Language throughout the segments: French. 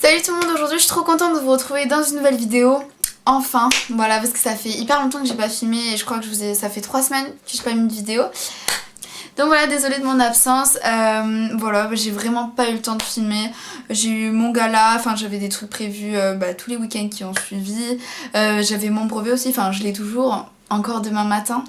Salut tout le monde, aujourd'hui je suis trop contente de vous retrouver dans une nouvelle vidéo. Enfin, voilà, parce que ça fait hyper longtemps que j'ai pas filmé et je crois que ça fait 3 semaines que j'ai pas mis de vidéo. Donc voilà, désolée de mon absence, voilà, j'ai vraiment pas eu le temps de filmer. J'ai eu mon gala, enfin j'avais des trucs prévus tous les week-ends qui ont suivi. J'avais mon brevet aussi, enfin je l'ai toujours, encore demain matin.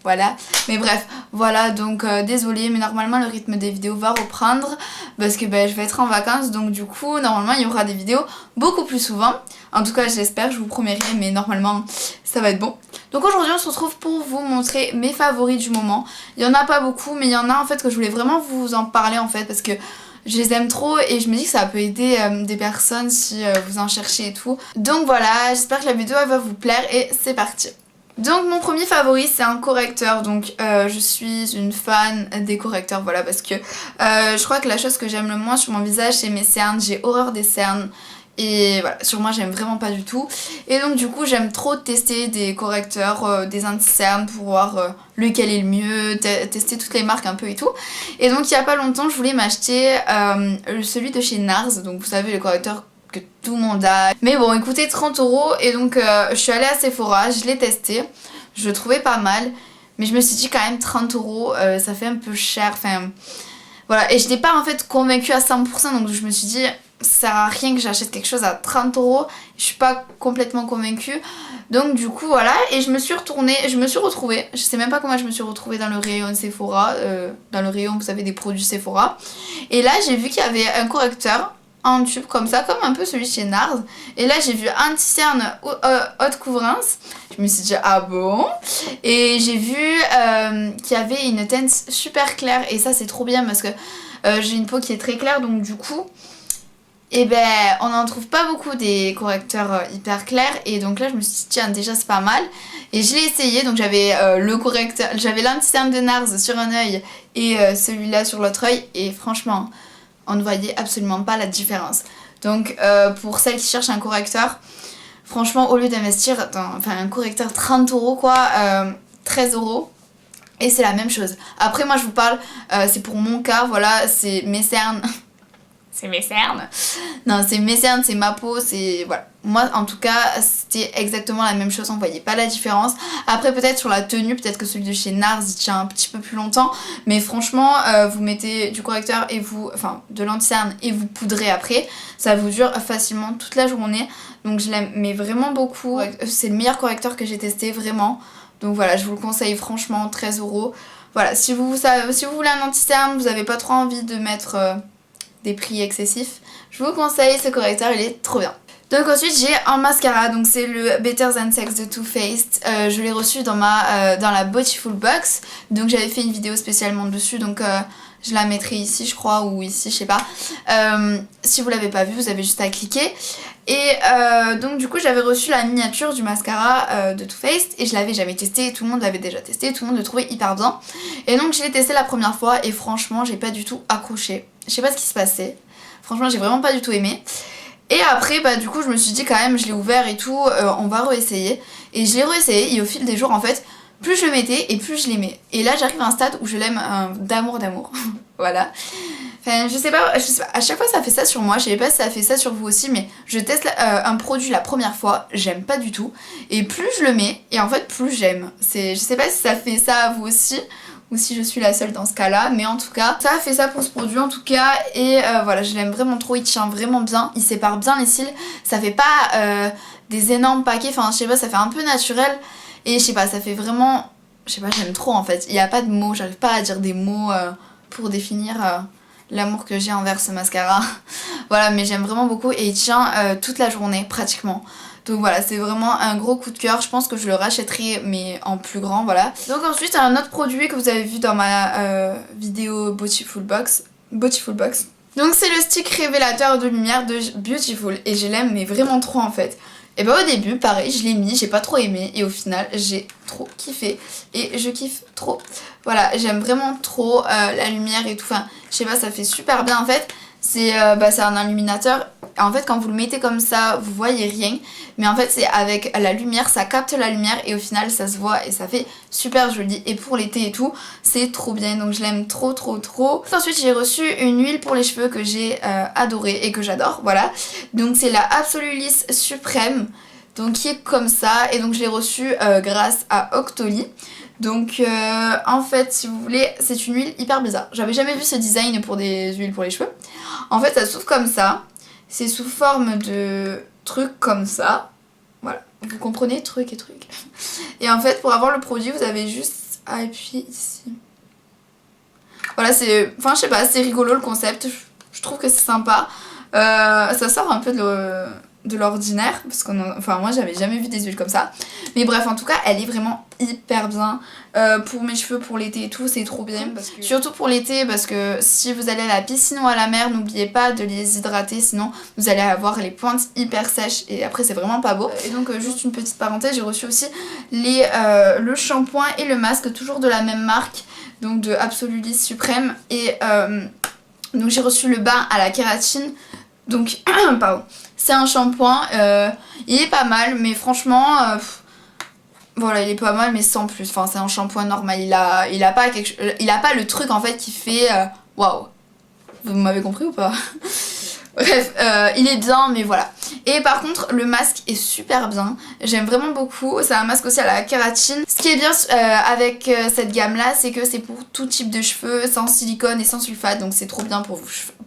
Voilà, mais bref, voilà, donc désolée, mais normalement le rythme des vidéos va reprendre parce que je vais être en vacances, donc du coup normalement il y aura des vidéos beaucoup plus souvent. En tout cas j'espère, je vous promets rien, mais normalement ça va être bon. Donc aujourd'hui on se retrouve pour vous montrer mes favoris du moment. Il y en a pas beaucoup, mais il y en a en fait que je voulais vraiment vous en parler en fait parce que je les aime trop et je me dis que ça peut aider des personnes si vous en cherchez et tout. Donc voilà, j'espère que la vidéo elle va vous plaire et c'est parti. Donc mon premier favori c'est un correcteur, donc je suis une fan des correcteurs, voilà, parce que je crois que la chose que j'aime le moins sur mon visage c'est mes cernes, j'ai horreur des cernes et voilà, sur moi j'aime vraiment pas du tout. Et donc du coup j'aime trop tester des correcteurs, des anti-cernes pour voir lequel est le mieux, tester toutes les marques un peu et tout. Et donc il y a pas longtemps je voulais m'acheter celui de chez NARS, donc vous savez le correcteur que tout le monde a. Mais bon, il coûtait 30 € et donc je suis allée à Sephora, je l'ai testé, je le trouvais pas mal, mais je me suis dit quand même 30 €, ça fait un peu cher, enfin voilà, et je n'étais pas en fait convaincue à 100%, donc je me suis dit ça sert à rien que j'achète quelque chose à 30 €, je suis pas complètement convaincue, donc du coup voilà, et je me suis retrouvée, je sais même pas comment je me suis retrouvée dans le rayon Sephora, dans le rayon vous savez des produits Sephora, et là j'ai vu qu'il y avait un correcteur en tube comme ça, comme un peu celui chez NARS. Et là j'ai vu anti-cerne haute couvrance. Je me suis dit ah bon. Et j'ai vu qu'il y avait une teinte super claire. Et ça c'est trop bien parce que j'ai une peau qui est très claire. Donc du coup, on n'en trouve pas beaucoup des correcteurs hyper clairs. Et donc là je me suis dit tiens déjà c'est pas mal. Et je l'ai essayé. Donc j'avais le correcteur, j'avais l'anti-cerne de NARS sur un œil et celui-là sur l'autre œil. Et franchement on ne voyait absolument pas la différence. Donc pour celles qui cherchent un correcteur, franchement au lieu d'investir dans un correcteur 30 € quoi, 13 € et c'est la même chose. Après moi je vous parle, c'est pour mon cas, voilà, c'est mes cernes. C'est mes cernes. Non, c'est mes cernes, c'est ma peau, c'est... Voilà. Moi, en tout cas, c'était exactement la même chose, on voyait pas la différence. Après, peut-être sur la tenue, peut-être que celui de chez NARS, il tient un petit peu plus longtemps. Mais franchement, vous mettez du correcteur et de l'anti-cerne et vous poudrez après. Ça vous dure facilement toute la journée. Donc je l'aime mais vraiment beaucoup. C'est le meilleur correcteur que j'ai testé, vraiment. Donc voilà, je vous le conseille franchement, 13 €. Voilà, si vous voulez un anti-cerne, vous n'avez pas trop envie de mettre... des prix excessifs, je vous conseille ce correcteur, il est trop bien. Donc ensuite j'ai un mascara, donc c'est le Better Than Sex de Too Faced. Je l'ai reçu dans la Beautiful Box, donc j'avais fait une vidéo spécialement dessus, donc je la mettrai ici je crois, ou ici je sais pas. Si vous l'avez pas vu, vous avez juste à cliquer. Et donc du coup j'avais reçu la miniature du mascara de Too Faced et je l'avais jamais testé, tout le monde l'avait déjà testé, tout le monde le trouvait hyper bien. Et donc je l'ai testé la première fois et franchement j'ai pas du tout accroché. Je sais pas ce qui se passait, franchement j'ai vraiment pas du tout aimé. Et après du coup je me suis dit quand même, je l'ai ouvert et tout, on va réessayer. Et je l'ai réessayé et au fil des jours en fait, plus je le mettais et plus je l'aimais. Et là j'arrive à un stade où je l'aime d'amour. Voilà. Enfin je sais pas, à chaque fois ça fait ça sur moi, je sais pas si ça fait ça sur vous aussi, mais je teste un produit la première fois, j'aime pas du tout. Et plus je le mets, et en fait plus j'aime. Je sais pas si ça fait ça à vous aussi, ou si je suis la seule dans ce cas là, mais en tout cas ça a fait ça pour ce produit en tout cas. Et voilà, je l'aime vraiment trop, il tient vraiment bien, il sépare bien les cils, ça fait pas des énormes paquets, enfin je sais pas, ça fait un peu naturel. Et je sais pas, ça fait vraiment, je sais pas, j'aime trop en fait, il n'y a pas de mots, j'arrive pas à dire des mots pour définir l'amour que j'ai envers ce mascara. Voilà, mais j'aime vraiment beaucoup et il tient toute la journée pratiquement. Donc voilà, c'est vraiment un gros coup de cœur. Je pense que je le rachèterai mais en plus grand, voilà. Donc ensuite un autre produit que vous avez vu dans ma vidéo Beautiful Box. Donc c'est le stick révélateur de lumière de Beautiful et je l'aime mais vraiment trop en fait. Et au début pareil, je l'ai mis, j'ai pas trop aimé et au final j'ai trop kiffé et je kiffe trop. Voilà, j'aime vraiment trop la lumière et tout, enfin je sais pas, ça fait super bien en fait. C'est un illuminateur En fait quand vous le mettez comme ça vous voyez rien, mais en fait c'est avec la lumière, ça capte la lumière et au final ça se voit et ça fait super joli. Et pour l'été et tout c'est trop bien, donc je l'aime trop. Ensuite j'ai reçu une huile pour les cheveux que j'ai adorée et que j'adore, voilà. Donc c'est la Absolulis Suprême, donc qui est comme ça, et donc je l'ai reçue grâce à Octoly. Donc en fait si vous voulez c'est une huile hyper bizarre, j'avais jamais vu ce design pour des huiles pour les cheveux. En fait ça s'ouvre comme ça, c'est sous forme de trucs comme ça, voilà, vous comprenez, truc et truc. Et en fait pour avoir le produit vous avez juste à appuyer ici. Voilà, c'est, enfin je sais pas, c'est rigolo le concept, je trouve que c'est sympa. Ça sort un peu de l'ordinaire parce enfin moi j'avais jamais vu des huiles comme ça, mais bref en tout cas elle est vraiment hyper bien pour mes cheveux, pour l'été et tout, c'est trop bien surtout pour l'été, parce que si vous allez à la piscine ou à la mer n'oubliez pas de les hydrater, sinon vous allez avoir les pointes hyper sèches et après c'est vraiment pas beau. Et donc juste une petite parenthèse, j'ai reçu aussi le shampoing et le masque toujours de la même marque, donc de Absolulis Suprême, et donc j'ai reçu le bain à la kératine. Donc, pardon, c'est un shampoing, il est pas mal, mais franchement, voilà, il est pas mal, mais sans plus. Enfin, c'est un shampoing normal, il a pas le truc en fait qui fait waouh. Vous m'avez compris ou pas? Bref, il est bien, mais voilà. Et par contre, le masque est super bien. J'aime vraiment beaucoup. C'est un masque aussi à la kératine. Ce qui est bien avec cette gamme-là, c'est que c'est pour tout type de cheveux, sans silicone et sans sulfate. Donc c'est trop bien pour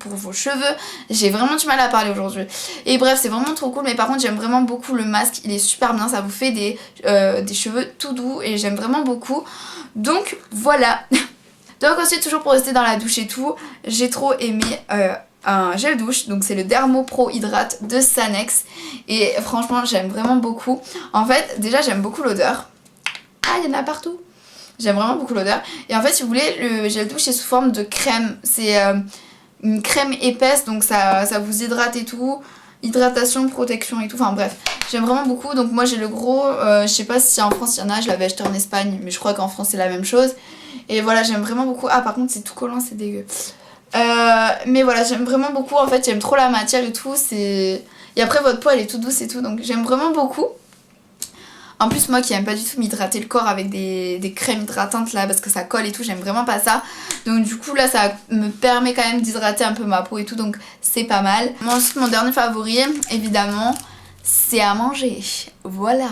vos cheveux. J'ai vraiment du mal à parler aujourd'hui. Et bref, c'est vraiment trop cool. Mais par contre, j'aime vraiment beaucoup le masque. Il est super bien. Ça vous fait des cheveux tout doux. Et j'aime vraiment beaucoup. Donc voilà. Donc ensuite, toujours pour rester dans la douche et tout, j'ai trop aimé un gel douche, donc c'est le Dermo Pro Hydrate de Sanex, et franchement j'aime vraiment beaucoup. En fait déjà j'aime beaucoup l'odeur, ah il y en a partout, j'aime vraiment beaucoup l'odeur. Et en fait si vous voulez, le gel douche est sous forme de crème, c'est une crème épaisse, donc ça vous hydrate et tout, hydratation, protection et tout, enfin bref, j'aime vraiment beaucoup. Donc moi j'ai le gros, je sais pas si en France il y en a, je l'avais acheté en Espagne, mais je crois qu'en France c'est la même chose. Et voilà, j'aime vraiment beaucoup. Ah par contre c'est tout collant, c'est dégueu. Mais voilà, j'aime vraiment beaucoup, en fait j'aime trop la matière et tout, et après votre peau elle est toute douce et tout, donc j'aime vraiment beaucoup. En plus moi qui aime pas du tout m'hydrater le corps avec des crèmes hydratantes là parce que ça colle et tout, j'aime vraiment pas ça. Donc du coup là ça me permet quand même d'hydrater un peu ma peau et tout, donc c'est pas mal. Ensuite mon dernier favori évidemment c'est à manger, voilà.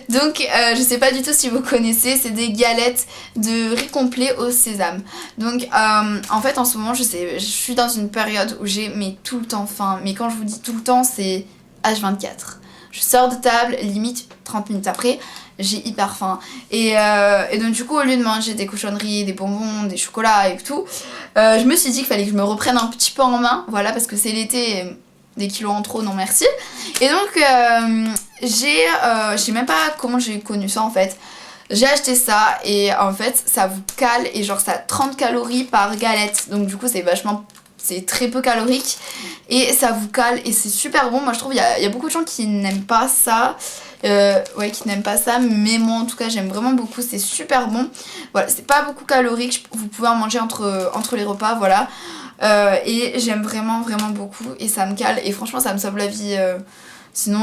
Donc je sais pas du tout si vous connaissez, c'est des galettes de riz complet au sésame. Donc en fait en ce moment je suis dans une période où j'ai tout le temps faim, mais quand je vous dis tout le temps c'est H24. Je sors de table, limite 30 minutes après, j'ai hyper faim. Et donc du coup au lieu de manger des cochonneries, des bonbons, des chocolats et tout, je me suis dit qu'il fallait que je me reprenne un petit peu en main, voilà, parce que c'est l'été. Des kilos en trop, non merci. Et donc je sais même pas comment j'ai connu ça en fait. J'ai acheté ça et en fait ça vous cale, et genre ça a 30 calories par galette, donc du coup c'est très peu calorique et ça vous cale et c'est super bon. Moi je trouve il y a beaucoup de gens qui n'aiment pas ça, qui n'aiment pas ça, mais moi en tout cas j'aime vraiment beaucoup, c'est super bon. Voilà, c'est pas beaucoup calorique, vous pouvez en manger entre les repas, voilà. Et j'aime vraiment beaucoup et ça me cale et franchement ça me sauve la vie, sinon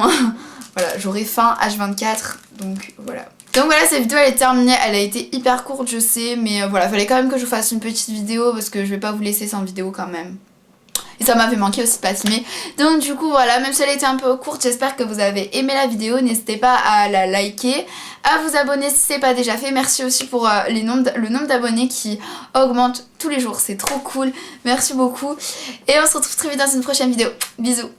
voilà j'aurais faim H24, donc voilà. Donc voilà, cette vidéo elle est terminée, elle a été hyper courte je sais, mais voilà, fallait quand même que je vous fasse une petite vidéo parce que je vais pas vous laisser sans vidéo quand même. Et ça m'avait manqué aussi de pas filmer. Donc du coup voilà, même si elle était un peu courte, j'espère que vous avez aimé la vidéo. N'hésitez pas à la liker, à vous abonner si c'est pas déjà fait. Merci aussi pour le nombre d'abonnés qui augmente tous les jours, c'est trop cool. Merci beaucoup. Et on se retrouve très vite dans une prochaine vidéo. Bisous.